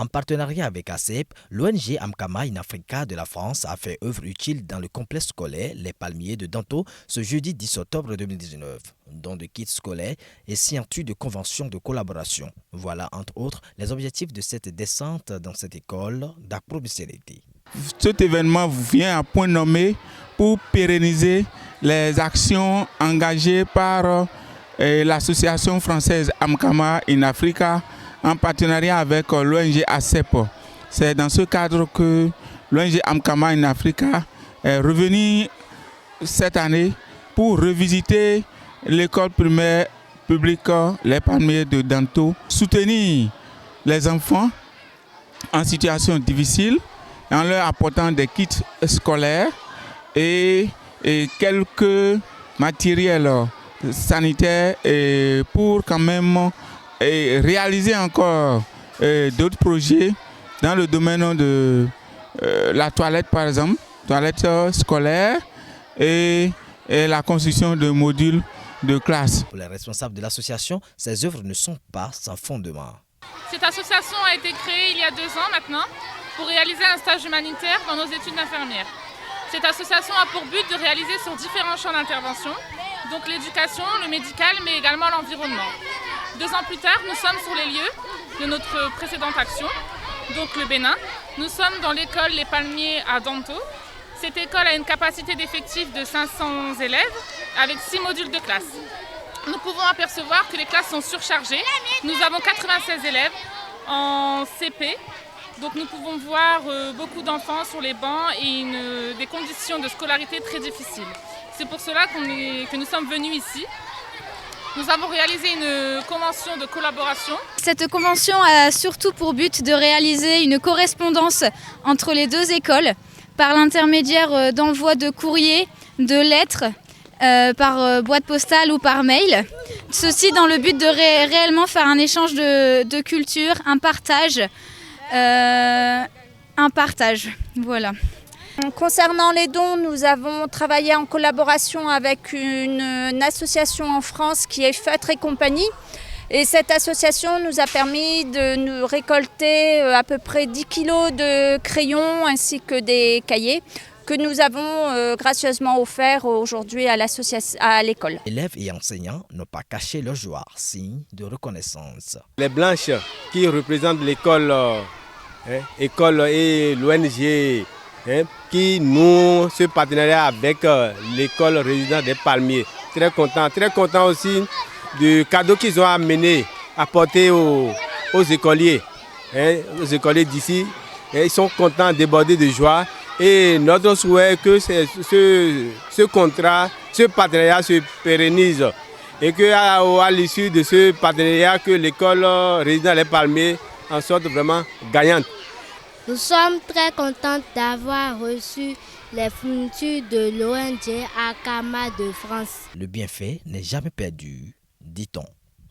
En partenariat avec ACEP, l'ONG Amkama in Africa de la France a fait œuvre utile dans le complexe scolaire Les Palmiers de Danto ce jeudi 10 octobre 2019, dont de kits scolaires et signature de conventions de collaboration. Voilà entre autres les objectifs de cette descente dans cette école d'Akpro-Bissereti. Cet événement vient à point nommé pour pérenniser les actions engagées par l'association française Amkama in Africa en partenariat avec l'ONG ACEP. C'est dans ce cadre que l'ONG Amkama in Africa est revenue cette année pour revisiter l'école primaire publique Les Palmiers de Danto, soutenir les enfants en situation difficile en leur apportant des kits scolaires et quelques matériels sanitaires pour quand même réaliser encore d'autres projets dans le domaine de la toilette par exemple, toilette scolaire et la construction de modules de classe. Pour les responsables de l'association, ces œuvres ne sont pas sans fondement. Cette association a été créée il y a 2 ans maintenant pour réaliser un stage humanitaire dans nos études d'infirmière. Cette association a pour but de réaliser sur différents champs d'intervention, donc l'éducation, le médical, mais également l'environnement. 2 ans plus tard, nous sommes sur les lieux de notre précédente action, donc le Bénin. Nous sommes dans l'école Les Palmiers à Danto. Cette école a une capacité d'effectif de 500 élèves avec 6 modules de classe. Nous pouvons apercevoir que les classes sont surchargées. Nous avons 96 élèves en CP. Donc nous pouvons voir beaucoup d'enfants sur les bancs et des conditions de scolarité très difficiles. C'est pour cela que nous sommes venus ici. Nous avons réalisé une convention de collaboration. Cette convention a surtout pour but de réaliser une correspondance entre les 2 écoles par l'intermédiaire d'envoi de courriers, de lettres, par boîte postale ou par mail. Ceci dans le but de réellement faire un échange de culture, un partage. Voilà. Concernant les dons, nous avons travaillé en collaboration avec une association en France qui est Feutre et compagnie. Et cette association nous a permis de nous récolter à peu près 10 kilos de crayons ainsi que des cahiers que nous avons gracieusement offerts aujourd'hui à l'école. Élèves et enseignants n'ont pas caché leur joie, signe de reconnaissance. Les blanches qui représentent l'école et l'ONG qui nouent ce partenariat avec l'école résidence des Palmiers. Très content aussi du cadeau qu'ils ont apporté aux écoliers d'ici. Ils sont contents, débordés de joie. Et notre souhait est que ce contrat, ce partenariat se pérennise et qu'à l'issue de ce partenariat, que l'école résidence des Palmiers en sorte vraiment gagnante. Nous sommes très contents d'avoir reçu les fournitures de l'ONG Amkama de France. Le bienfait n'est jamais perdu, dit-on.